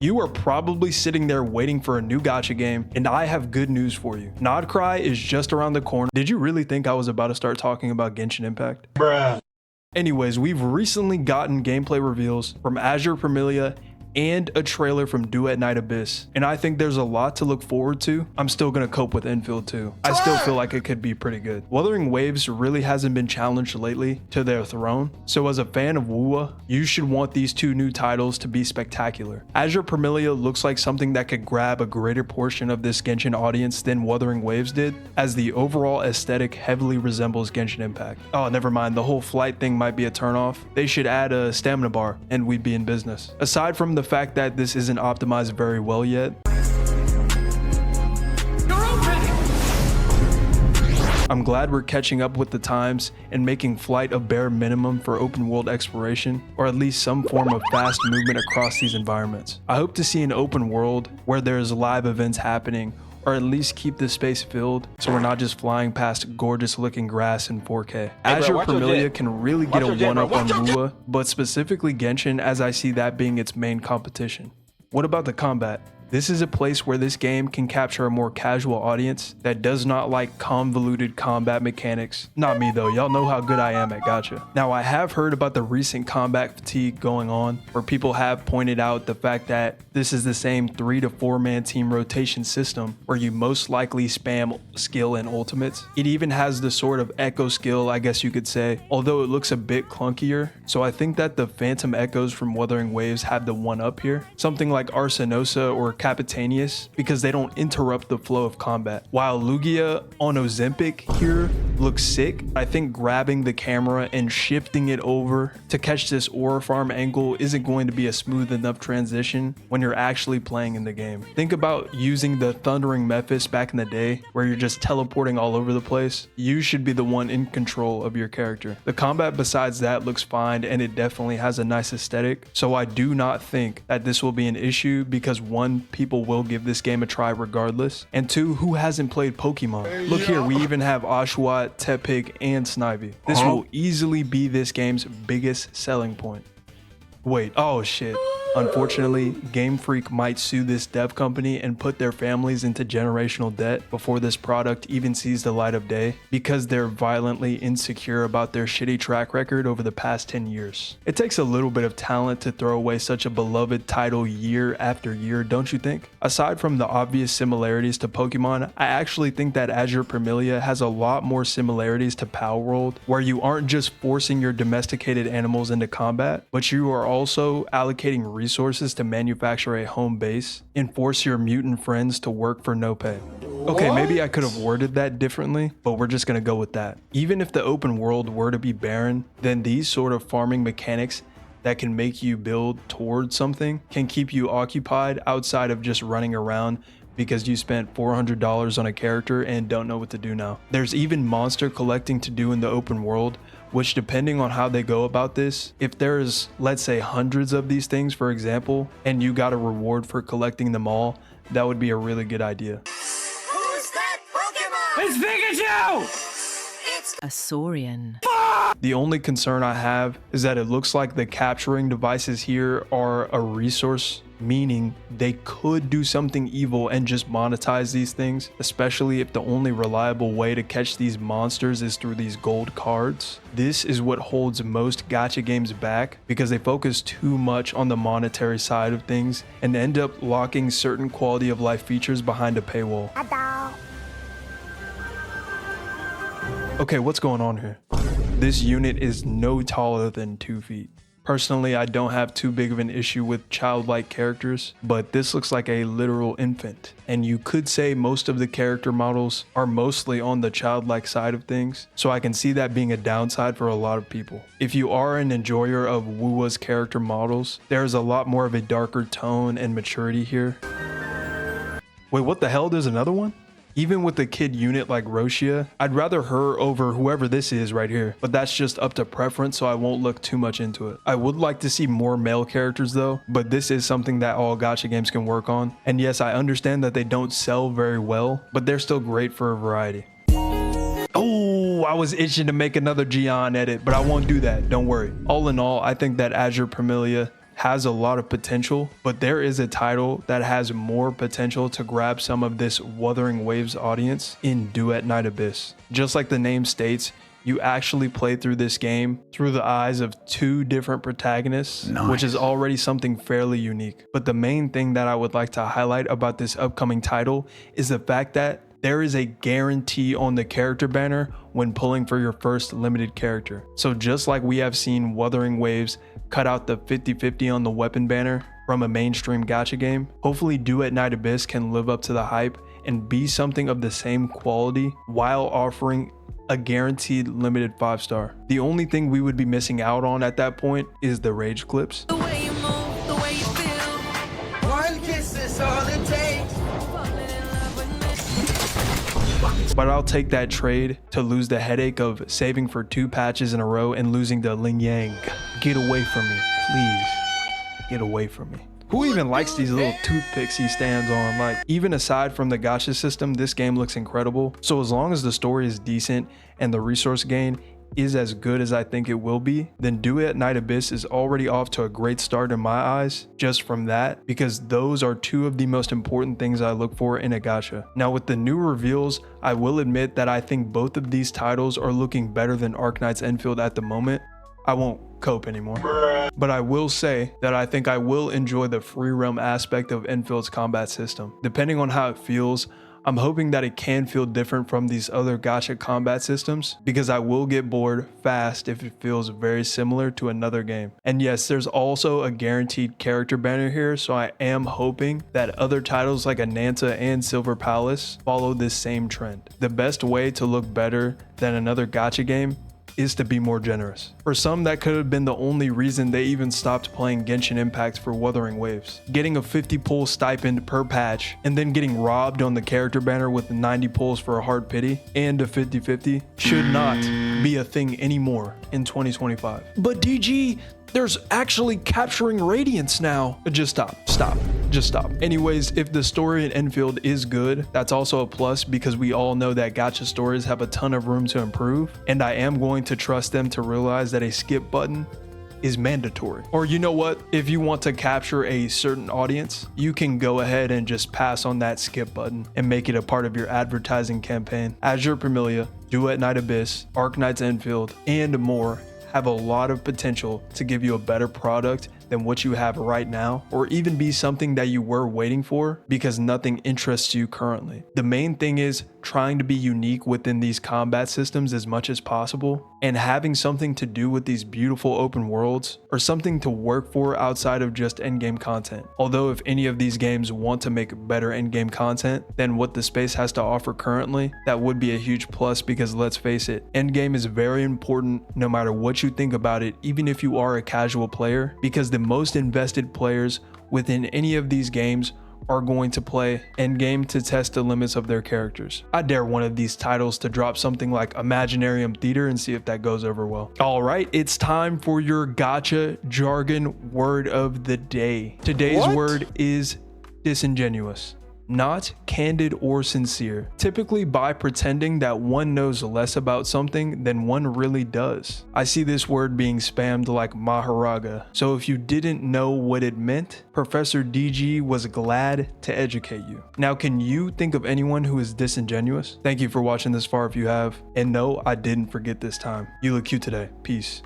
You are probably sitting there waiting for a new gacha game, and I have good news for you. Nodcry is just around the corner. Did you really think I was about to start talking about Genshin Impact? Bruh. Anyways, we've recently gotten gameplay reveals from Azure Premilia and a trailer from Duet Night Abyss, and I think there's a lot to look forward to. I'm still gonna cope with Infield too. I still feel like it could be pretty good. Wuthering Waves really hasn't been challenged lately to their throne, so as a fan of WUA, you should want these two new titles to be spectacular. Azure Premilia looks like something that could grab a greater portion of this Genshin audience than Wuthering Waves did, as the overall aesthetic heavily resembles Genshin Impact. Oh, never mind, the whole flight thing might be a turnoff. They should add a stamina bar and we'd be in business. Aside from the fact that this isn't optimized very well yet, I'm glad we're catching up with the times and making flight a bare minimum for open world exploration, or at least some form of fast movement across these environments. I hope to see an open world where there's live events happening, or at least keep the space filled so we're not just flying past gorgeous looking grass in 4K. Azure Premilia can really get a one-up on WUA, but specifically Genshin, as I see that being its main competition. What about the combat? This is a place where this game can capture a more casual audience that does not like convoluted combat mechanics. Not me though, y'all know how good I am at Gacha. Now I have heard about the recent combat fatigue going on, where people have pointed out the fact that this is the same 3 to 4 man team rotation system where you most likely spam skill and ultimates. It even has the sort of echo skill, I guess you could say, although it looks a bit clunkier. So I think that the phantom echoes from Wuthering Waves have the one up here. Something like Arsenosa or Capitanius, because they don't interrupt the flow of combat. While Lugia on Ozempic here looks sick, I think grabbing the camera and shifting it over to catch this aura farm angle isn't going to be a smooth enough transition when you're actually playing in the game. Think about using the Thundering Mephis back in the day where you're just teleporting all over the place. You should be the one in control of your character. The combat besides that looks fine, and it definitely has a nice aesthetic, so I do not think that this will be an issue, because one, people will give this game a try regardless, and two, who hasn't played Pokemon? Look here, we even have Oshawott, Tepig, and Snivy. This will easily be this game's biggest selling point. Wait, oh shit. Unfortunately, Game Freak might sue this dev company and put their families into generational debt before this product even sees the light of day, because they're violently insecure about their shitty track record over the past 10 years. It takes a little bit of talent to throw away such a beloved title year after year, don't you think? Aside from the obvious similarities to Pokemon, I actually think that Azure Premilia has a lot more similarities to Palworld, where you aren't just forcing your domesticated animals into combat, but you are also allocating resources to manufacture a home base and force your mutant friends to work for no pay. Okay, maybe I could have worded that differently, but we're just gonna go with that. Even if the open world were to be barren, then these sort of farming mechanics that can make you build towards something can keep you occupied outside of just running around because you spent $400 on a character and don't know what to do now. There's even monster collecting to do in the open world, which, depending on how they go about this, if there's, let's say, hundreds of these things, for example, and you got a reward for collecting them all, that would be a really good idea. Who's that Pokemon? It's Pikachu! It's a Saurian. The only concern I have is that it looks like the capturing devices here are a resource, meaning they could do something evil and just monetize these things, especially if the only reliable way to catch these monsters is through these gold cards. This is what holds most gacha games back, because they focus too much on the monetary side of things and end up locking certain quality of life features behind a paywall. Okay, what's going on here? This unit is no taller than 2 feet. Personally, I don't have too big of an issue with childlike characters, but this looks like a literal infant. And you could say most of the character models are mostly on the childlike side of things, so I can see that being a downside for a lot of people. If you are an enjoyer of WUA's character models, there's a lot more of a darker tone and maturity here. Wait, what the hell? There's another one? Even with a kid unit like Roshia, I'd rather her over whoever this is right here, but that's just up to preference, so I won't look too much into it. I would like to see more male characters though, but this is something that all gacha games can work on. And yes, I understand that they don't sell very well, but they're still great for a variety. Oh, I was itching to make another Gion edit, but I won't do that, don't worry. All in all, I think that Azure Premilia has a lot of potential, but there is a title that has more potential to grab some of this Wuthering Waves audience in Duet Night Abyss. Just like the name states, you actually play through this game through the eyes of two different protagonists, which is already something fairly unique. But the main thing that I would like to highlight about this upcoming title is the fact that there is a guarantee on the character banner when pulling for your first limited character. So just like we have seen Wuthering Waves cut out the 50-50 on the weapon banner from a mainstream gacha game, hopefully Duet Night Abyss can live up to the hype and be something of the same quality while offering a guaranteed limited 5-star. The only thing we would be missing out on at that point is the rage clips. The way you move, the way you feel. One kiss is all it takes. Falling in love with me. But I'll take that trade to lose the headache of saving for 2 patches in a row and losing the Ling Yang. Get away from me, please. Get away from me. Who even likes these little toothpicks he stands on? Like, even aside from the gacha system, this game looks incredible. So as long as the story is decent and the resource gain is as good as I think it will be, then Duet Night Abyss is already off to a great start in my eyes just from that, because those are 2 of the most important things I look for in a gacha. Now with the new reveals, I will admit that I think both of these titles are looking better than Arknights Enfield at the moment. I won't cope anymore. But I will say that I think I will enjoy the free roam aspect of Enfield's combat system. Depending on how it feels, I'm hoping that it can feel different from these other gacha combat systems, because I will get bored fast if it feels very similar to another game. And yes, there's also a guaranteed character banner here, so I am hoping that other titles like Ananta and Silver Palace follow this same trend. The best way to look better than another gacha game is to be more generous. For some, that could have been the only reason they even stopped playing Genshin Impact for Wuthering Waves. Getting a 50 pull stipend per patch and then getting robbed on the character banner with 90 pulls for a hard pity and a 50-50 should not be a thing anymore in 2025. But DG, there's actually capturing radiance now. Just stop. Anyways, if the story in Enfield is good, that's also a plus, because we all know that gacha stories have a ton of room to improve, and I am going to trust them to realize that a skip button is mandatory. Or you know what, if you want to capture a certain audience, you can go ahead and just pass on that skip button and make it a part of your advertising campaign. Azure Premilia, Duet Night Abyss, Arknights Enfield, and more have a lot of potential to give you a better product than what you have right now, or even be something that you were waiting for because nothing interests you currently. The main thing is trying to be unique within these combat systems as much as possible, and having something to do with these beautiful open worlds, or something to work for outside of just endgame content. Although if any of these games want to make better endgame content than what the space has to offer currently, that would be a huge plus, because let's face it, endgame is very important no matter what you think about it, even if you are a casual player, because the most invested players within any of these games are going to play endgame to test the limits of their characters. I dare one of these titles to drop something like Imaginarium Theater and see if that goes over well. All right, it's time for your gacha jargon word of the day. Today's word is disingenuous. Not candid or sincere, typically by pretending that one knows less about something than one really does. I see this word being spammed like Maharaga, so if you didn't know what it meant, Professor DG was glad to educate you. Now, can you think of anyone who is disingenuous? Thank you for watching this far if you have, and no, I didn't forget this time. You look cute today. Peace.